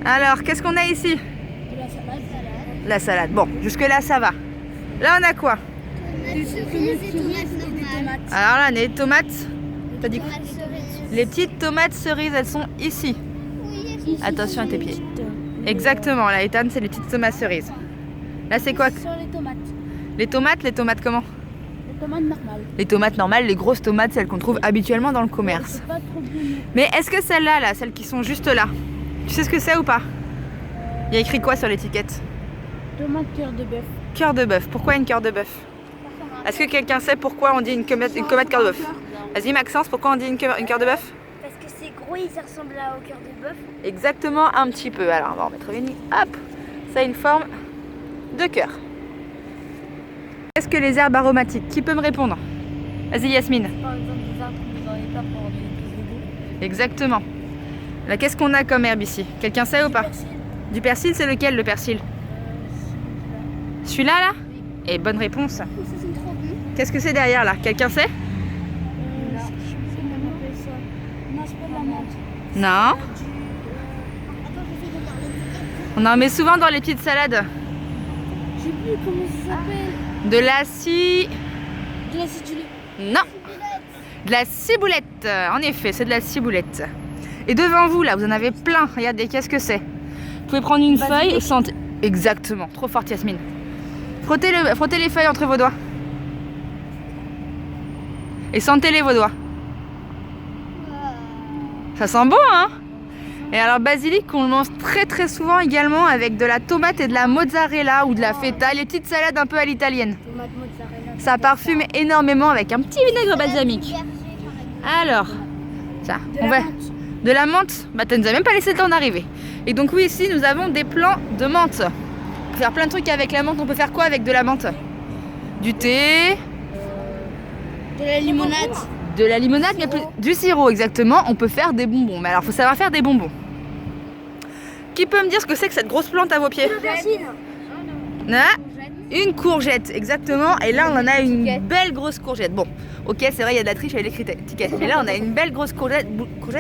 Alors, qu'est-ce qu'on a ici? De la salade. La salade. Bon, jusque-là, ça va. Là, on a quoi? Des tomates. Alors là, les tomates. T'as dit quoi? Tomates cerises. Les petites tomates cerises, elles sont ici. Attention à tes pieds. Exactement, là, Ethan, c'est les petites tomates cerises. Là, c'est quoi? Sur les tomates. Les tomates comment? Les tomates normales. Les tomates normales, les grosses tomates, celles qu'on trouve habituellement dans le commerce. C'est pas trop bon. Mais est-ce que celles-là, là, celles qui sont juste là, tu sais ce que c'est ou pas? Il y a écrit quoi sur l'étiquette? Tomates cœur de bœuf. Cœur de bœuf. Pourquoi une cœur de bœuf? Est-ce que quelqu'un sait pourquoi on dit une comète cœur de bœuf? Vas-y Maxence, pourquoi on dit une cœur de bœuf? Parce que c'est gros et ça ressemble au cœur de bœuf. Exactement, un petit peu. Alors on va en mettre une. Hop, ça a une forme de cœur. Qu'est-ce que les herbes aromatiques? Qui peut me répondre? Vas-y Yasmine. Par exemple, des arbres qu'on ne aurait pas pour donner plus de goût. Exactement. Là, qu'est-ce qu'on a comme herbe ici? Quelqu'un sait ou pas? Persil. Du persil, c'est lequel le persil? Celui-là là? Et bonne réponse. Ça c'est trop bon. Qu'est-ce que c'est derrière là? Quelqu'un sait? Je sais comment on appelle ça. Non, c'est pas de la menthe. Non. Attends, j'essaie de voir l'étiquette. On en met souvent dans les petites salades. Je sais plus comment ça s'appelle. De la scie... De la citrulée. Non. De la ciboulette. En effet, c'est de la ciboulette. Et devant vous, là, vous en avez plein. Regardez, qu'est-ce que c'est? Vous pouvez prendre une feuille et sentez... Exactement. Trop forte, Yasmine. Frottez les feuilles entre vos doigts. Et sentez-les, vos doigts. Ça sent bon, hein? Et alors, basilic, on le mange très très souvent également avec de la tomate et de la mozzarella ou de la feta. Les petites salades un peu à l'italienne. Tomate mozzarella. Ça parfume énormément avec un petit vinaigre balsamique. Alors, tiens, on va... De la menthe? Bah, tu nous as même pas laissé le temps d'arriver. Et donc oui, ici, nous avons des plants de menthe. On peut faire plein de trucs avec la menthe. On peut faire quoi avec de la menthe? Du thé, De la limonade. de la limonade, mais plus... du sirop, exactement. On peut faire des bonbons. Mais alors, faut savoir faire des bonbons. Qui peut me dire ce que c'est que cette grosse plante à vos pieds? Le persil. Une courgette, exactement. Et là, on en a une belle grosse courgette. Bon, ok, c'est vrai, il y a de la triche avec l'étiquette. Mais là, on a une belle grosse courgette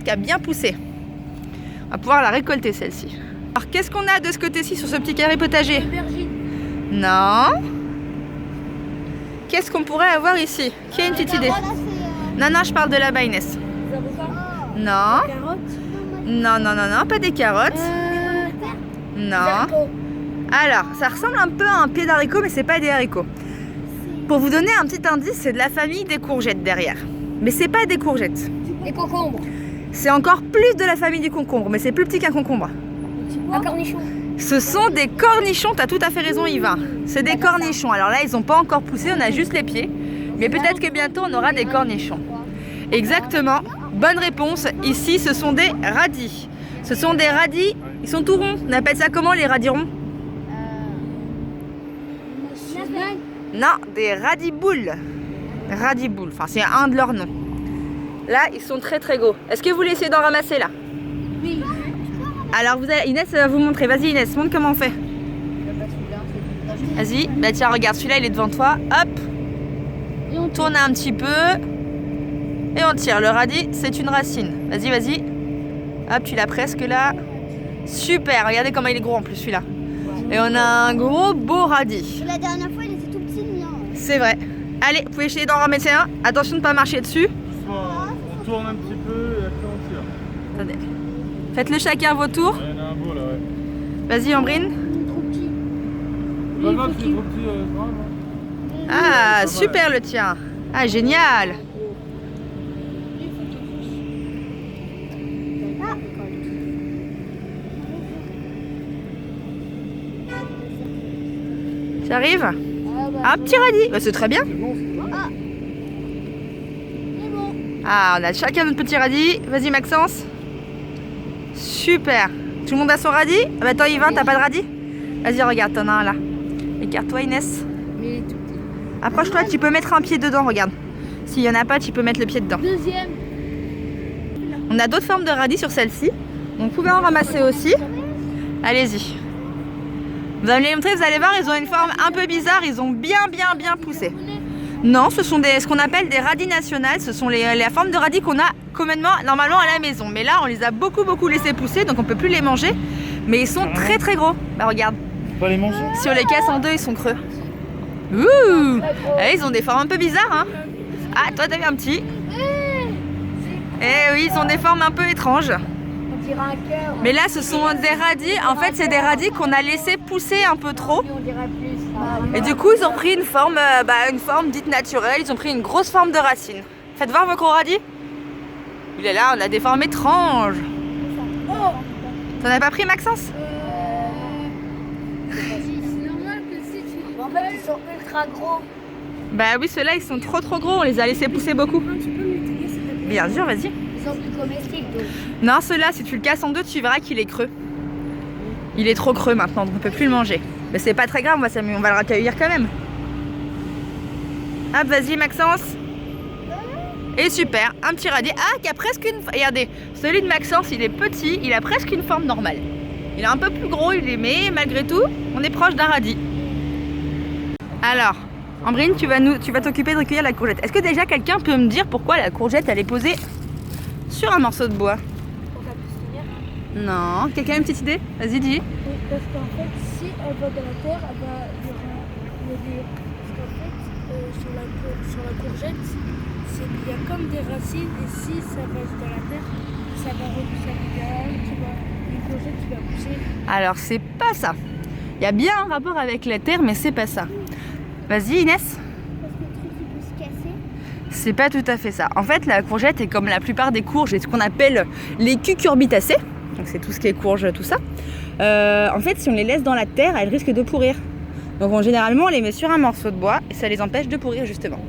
qui a bien poussé. On va pouvoir la récolter, celle-ci. Alors, qu'est-ce qu'on a de ce côté-ci sur ce petit carré potager? Aubergine. Non. Qu'est-ce qu'on pourrait avoir ici? Qui a une petite idée? Non, non, je parle de là-bas, Inès. Des avocats. Non. Carottes. Non, non, non, non, pas des carottes. Non. Haricots. Alors, ça ressemble un peu à un pied d'haricot, mais c'est pas des haricots. Pour vous donner un petit indice, c'est de la famille des courgettes derrière. Mais c'est pas des courgettes. Des concombres. C'est encore plus de la famille du concombre, mais c'est plus petit qu'un concombre. Un cornichon. Ce sont des cornichons, t'as tout à fait raison Yvain. C'est des cornichons. Alors là, ils n'ont pas encore poussé, on a juste les pieds. Mais peut-être que bientôt, on aura des cornichons. Exactement. Bonne réponse. Ici, ce sont des radis. Ce sont des radis, ils sont tout ronds. On appelle ça comment les radis ronds? Non, des radiboules. Radiboules, enfin c'est un de leurs noms. Là, ils sont très très gros. Est-ce que vous voulez essayer d'en ramasser là? Oui. Alors vous allez... Inès va vous montrer. Vas-y Inès, montre comment on fait. Vas-y, bah tiens, regarde, celui-là il est devant toi. Hop, Et on tourne un petit peu. Et on tire. Le radis, c'est une racine. Vas-y, vas-y. Hop, tu l'as presque là. Super, regardez comment il est gros en plus celui-là. Et on a un gros beau radis. La dernière fois, il était tout petit, le mien. C'est vrai. Allez, vous pouvez essayer d'en ramasser un. Attention de ne pas marcher dessus. On tourne un petit peu et après on tire. Attendez. Faites-le chacun vos tours. Il y en a un beau là, ouais. Vas-y, Ambrine. Trop petit. Pas grave, c'est trop petit, c'est grave. Hein. Ah, pas super le tien. Ah, génial. Ça arrive? Ah, petit radis. Bah, c'est très bien. C'est bon, c'est bon. C'est bon. Ah, on a chacun notre petit radis. Vas-y, Maxence. Super. Tout le monde a son radis? Ah, bah, attends, Yvain, t'as pas de radis? Vas-y, regarde, t'en as un là. Écarte-toi, Inès. Mais il est tout petit. Approche-toi, tu peux mettre un pied dedans, regarde. S'il y en a pas, tu peux mettre le pied dedans. Deuxième. On a d'autres formes de radis sur celle-ci. Donc, vous pouvez en ramasser aussi. Allez-y. Vous allez les montrer, vous allez voir, ils ont une forme un peu bizarre. Ils ont bien poussé. Non, ce sont ce qu'on appelle des radis nationales. Ce sont les formes de radis qu'on a communément, normalement à la maison. Mais là, on les a beaucoup laissé pousser, donc on peut plus les manger. Mais ils sont très très gros. Bah regarde, Pas les manger. si on les casse en deux, ils sont creux. Ouh, eh, ils ont des formes un peu bizarres, hein. Ah, toi t'as vu un petit. Eh oui, ils ont des formes un peu étranges. On dirait un cœur. Mais là, ce sont des radis. En fait, c'est des radis qu'on a laissé pousser un peu trop. On dirait plus. Et du coup, ils ont pris une forme dite naturelle. Ils ont pris une grosse forme de racine. Faites voir vos gros radis. Il est là, on a des formes étranges. T'en as pas pris, Maxence? C'est normal que si tu. En fait, ils sont ultra gros. Bah oui, ceux-là, ils sont trop gros. On les a laissés pousser beaucoup. Tu peux m'utiliser s'il te plaît? Bien sûr, vas-y. Ils sont plus comestibles. Donc. Non, ceux-là, si tu le casses en deux, tu verras qu'il est creux. Il est trop creux maintenant, donc on peut plus le manger. Mais c'est pas très grave, on va le recueillir quand même. Hop, vas-y, Maxence. Et super, un petit radis. Ah, qui a presque une... Regardez, celui de Maxence, il est petit, il a presque une forme normale. Il est un peu plus gros, mais malgré tout, on est proche d'un radis. Alors, Ambrine, tu vas t'occuper de recueillir la courgette. Est-ce que déjà quelqu'un peut me dire pourquoi la courgette, elle est posée sur un morceau de bois? Pour qu'elle puisse tenir. Non, quelqu'un a une petite idée? Vas-y, dis. Oui, parce qu'en fait, si elle va dans la terre, elle va. Il y aura des. Parce qu'en fait, sur la courgette, il y a comme des racines, et si ça va dans la terre, ça va repousser. Il y a une courgette qui va pousser. Alors, c'est pas ça. Il y a bien un rapport avec la terre, mais c'est pas ça. Vas-y, Inès. Parce que le truc, il peut se casser. C'est pas tout à fait ça. En fait, la courgette est comme la plupart des courges, et ce qu'on appelle les cucurbitacées. Donc, c'est tout ce qui est courge, tout ça. En fait, si on les laisse dans la terre, elles risquent de pourrir. Donc, généralement, on les met sur un morceau de bois et ça les empêche de pourrir, justement.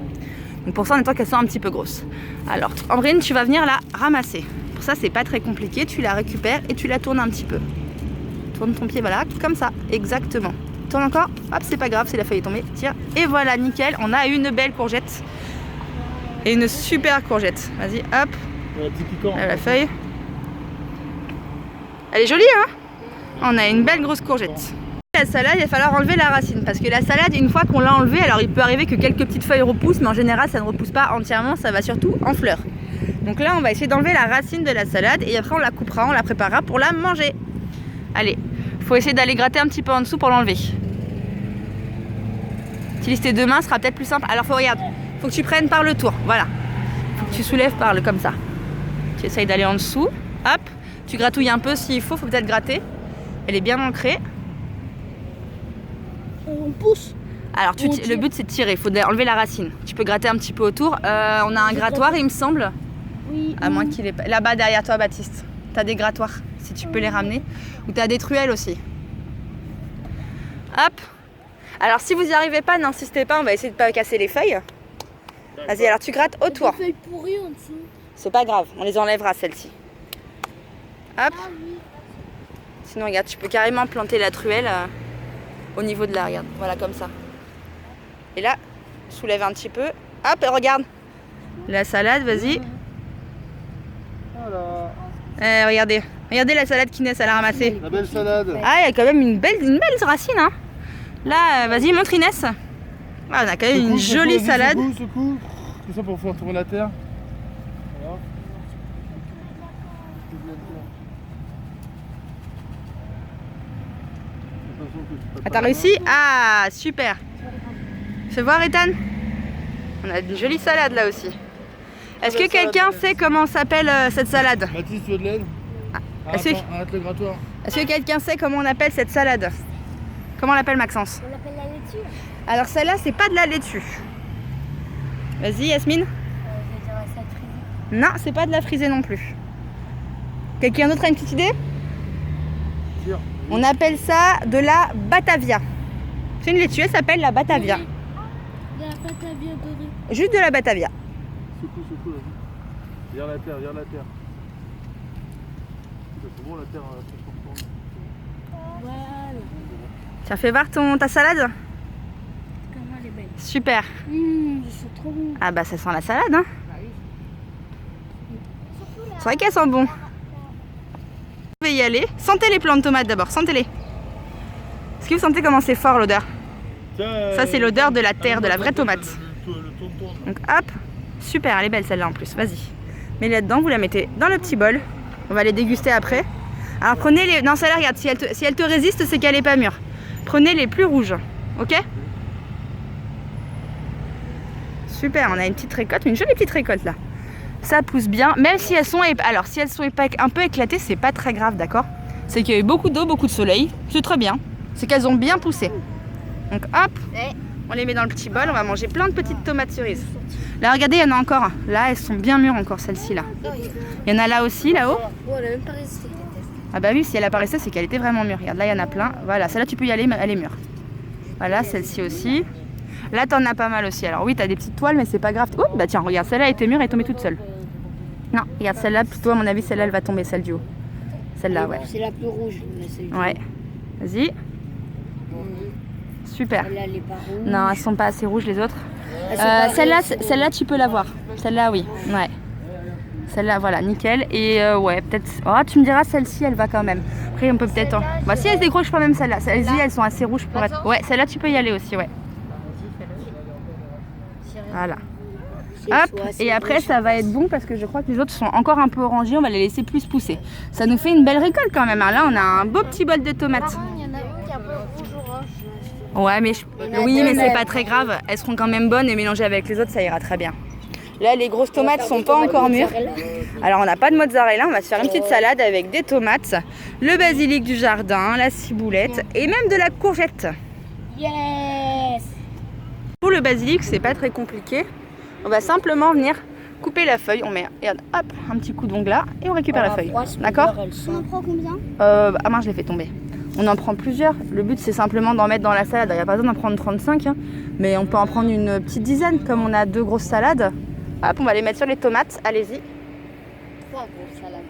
Donc, pour ça, on attend qu'elles soient un petit peu grosses. Alors, Ambrine, tu vas venir la ramasser. Pour ça, c'est pas très compliqué. Tu la récupères et tu la tournes un petit peu. Tourne ton pied, voilà, comme ça, exactement. Tourne encore, hop, c'est pas grave, c'est la feuille est tombée. Tiens, et voilà, nickel, on a une belle courgette. Et une super courgette. Vas-y, hop, Petit piquant. là, la feuille. Elle est jolie, hein? On a une belle grosse courgette. La salade, il va falloir enlever la racine. Parce que la salade, une fois qu'on l'a enlevée, alors il peut arriver que quelques petites feuilles repoussent, mais en général, ça ne repousse pas entièrement, ça va surtout en fleurs. Donc là, on va essayer d'enlever la racine de la salade et après, on la coupera, on la préparera pour la manger. Allez, il faut essayer d'aller gratter un petit peu en dessous pour l'enlever. Utilise tes deux mains, ce sera peut-être plus simple. Alors, regarde, faut que tu prennes par le tour, voilà. Faut que tu soulèves par le comme ça. Tu essayes d'aller en dessous, hop. Tu gratouilles un peu s'il faut peut-être gratter. Elle est bien ancrée. On pousse. Alors le but c'est de tirer, il faut enlever la racine. Tu peux gratter un petit peu autour. On a un grattoir il me semble. Oui. À moins qu'il ait pas. Là-bas derrière toi Baptiste. T'as des grattoirs si tu peux les ramener. Ou t'as des truelles aussi. Hop. Alors si vous n'y arrivez pas, n'insistez pas, on va essayer de pas casser les feuilles. Vas-y, alors tu grattes autour. Des feuilles pourries en dessous. C'est pas grave, on les enlèvera celles-ci. Hop. Ah oui. Sinon regarde, tu peux carrément planter la truelle au niveau de la, regarde, voilà comme ça. Et là, soulève un petit peu. Hop, et regarde. La salade, vas-y. Voilà. Regardez. Regardez la salade qu'Inès elle a ramassée. La belle salade. Ah, il y a quand même une belle racine. Hein. Là, vas-y, montre Inès. Ah, on a quand même une jolie salade. Secoue. Tout ça pour faire tourner la terre. Voilà. Ah, t'as réussi? Ah, super. Fais voir, Ethan. On a une jolie salade là aussi. Est-ce que quelqu'un sait comment s'appelle cette salade? Mathis, tu veux de l'aide? Est-ce que... Arrête le grattoir. Est-ce que quelqu'un sait comment on appelle cette salade? Comment on l'appelle, Maxence? On l'appelle la laitue. Alors celle-là, c'est pas de la laitue. Vas-y, Yasmine. Je dirais ça frisée. Non, c'est pas de la frisée non plus. Quelqu'un d'autre a une petite idée? Tire. On appelle ça de la batavia. C'est une laitue, elle s'appelle la batavia. De la batavia dorée. Juste de la batavia. Secoue là. Viens la terre, viens la terre. C'est bon la terre, Voilà. Tiens, fais voir ta salade. Comment elle est belle. Super. C'est trop bon. Ah bah ça sent la salade, hein. C'est vrai qu'elles sont bon. Je vais y aller. Sentez les plants de tomates d'abord, sentez-les. Est-ce que vous sentez comment c'est fort l'odeur? Ça c'est l'odeur de la terre, de la vraie tomate. Donc hop, super, elle est belle celle-là en plus, vas-y. Mets-la dedans, vous la mettez dans le petit bol. On va les déguster après. Alors prenez les... Non, celle-là, regarde, si elle te résiste, c'est qu'elle est pas mûre. Prenez les plus rouges, ok? Super, on a une petite récolte, une jolie petite récolte là. Ça pousse bien, même si elles sont... Alors, si elles sont un peu éclatées, c'est pas très grave, d'accord? C'est qu'il y a eu beaucoup d'eau, beaucoup de soleil, c'est très bien. C'est qu'elles ont bien poussé. Donc hop, on les met dans le petit bol, on va manger plein de petites tomates cerises. Là, regardez, il y en a encore. Là, elles sont bien mûres encore, celles-ci là. Il y en a là aussi, là-haut. Oh, elle a même pas résisté. Ah bah oui, si elle a pas resté, c'est qu'elle était vraiment mûre. Regarde, là, il y en a plein. Voilà, celle-là, tu peux y aller, mais elle est mûre. Voilà, celle-ci aussi. Là, t'en as pas mal aussi. Alors oui, t'as des petites toiles, mais c'est pas grave. Oh, bah tiens, regarde, celle-là était mûre, elle est tombée toute seule. Non, regarde, celle-là, plutôt, à mon avis, celle-là, elle va tomber, celle du haut. Celle-là, ouais. C'est la plus rouge. Ouais. Vas-y. Super. Celle-là, elle est pas rouge. Non, elles sont pas assez rouges, les autres. Celle-là, tu peux la voir. Celle-là, oui. Ouais. Celle-là, voilà, nickel. Et ouais, peut-être... Oh, tu me diras, celle-ci, elle va quand même. Après, on peut peut-être... Bah, si elle se décroche pas même celle-là. Celles-ci, elles sont assez rouges pour être... Ouais, celle-là, tu peux y aller aussi, ouais. Voilà. Hop, et après, ça va être bon parce que je crois que les autres sont encore un peu orangés. On va les laisser plus pousser. Ça nous fait une belle récolte quand même. Là, on a un beau petit bol de tomates. Il y en a une qui est un peu rouge-orange. Ouais, mais oui, mais c'est pas très grave. Elles seront quand même bonnes et mélangées avec les autres, ça ira très bien. Là, les grosses tomates sont pas encore mûres. Alors, on n'a pas de mozzarella. On va se faire une petite salade avec des tomates, le basilic du jardin, la ciboulette et même de la courgette. Yes! Pour le basilic, c'est pas très compliqué. On va simplement venir couper la feuille. On met, regarde, hop, un petit coup d'ongle là et on récupère la feuille. D'accord? On en prend combien? Ah mince, je l'ai fait tomber. On en prend plusieurs. Le but, c'est simplement d'en mettre dans la salade. Il n'y a pas besoin d'en prendre 35, hein, mais on peut en prendre une petite dizaine. Comme on a 2 grosses salades, hop, on va les mettre sur les tomates. Allez-y. 3 grosses salades.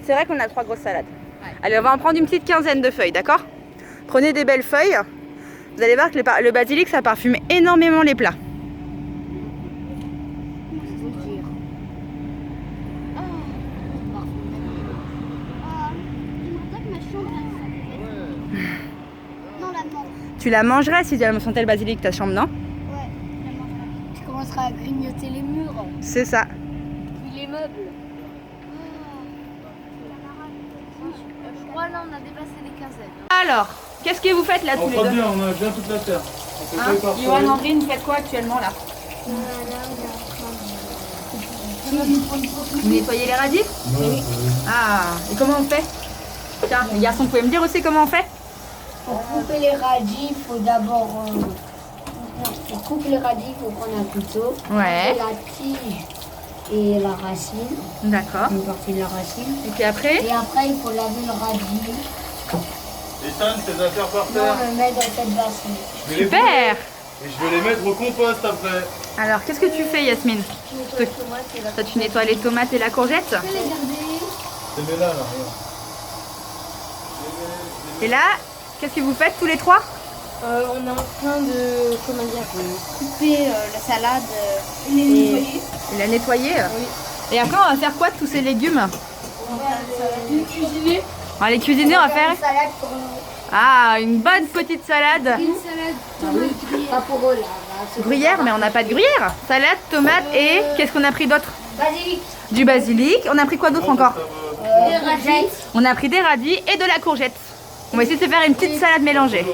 C'est vrai qu'on a 3 grosses salades. Ouais. Allez, on va en prendre une petite quinzaine de feuilles, d'accord? Prenez des belles feuilles. Vous allez voir que le basilic, ça parfume énormément les plats. Tu la mangerais si tu as sentais le basilic ta chambre, non? Ouais, je la mangerai. Tu commenceras à grignoter les murs. C'est ça. Puis les meubles. Je crois là on a dépassé les quinzaines. Alors, qu'est-ce que vous faites là tous les deux? Bien, on a bien toute la terre. Yoann, Andrine, vous faites quoi actuellement là? Vous nettoyez les radis? Oui. Ah, et comment on fait? Tiens, les garçons, vous pouvez me dire aussi comment on fait? Pour couper les radis, il faut d'abord... pour couper les radis, il faut prendre un couteau. Ouais. La tige et la racine. D'accord. Une partie de la racine. Et puis après? Et après, il faut laver le radis. Ethan, tes affaires par Non, terre. le mettre dans cette bassine. Super! Et je vais les mettre au compost après. Alors, qu'est-ce que tu fais, Yasmine? Toi, tu nettoies les tomates et la courgette? Je vais les garder. C'est là, regarde. Et là, qu'est-ce que vous faites tous les trois? On est en train de, comment dire, couper la salade et Et la nettoyer? Oui. Et après, on va faire quoi de tous ces légumes? on va les cuisiner. On va les cuisiner, on va faire... Une salade pour Ah, une bonne petite salade. une salade tomate gruyère. Pas pour eux là. Gruyère, mais on n'a pas de gruyère. Salade, tomate et... Qu'est-ce qu'on a pris d'autre? Basilic. Du basilic. On a pris quoi d'autre encore? Des radis. On a pris des radis et de la courgette. On va essayer de se faire une petite salade mélangée.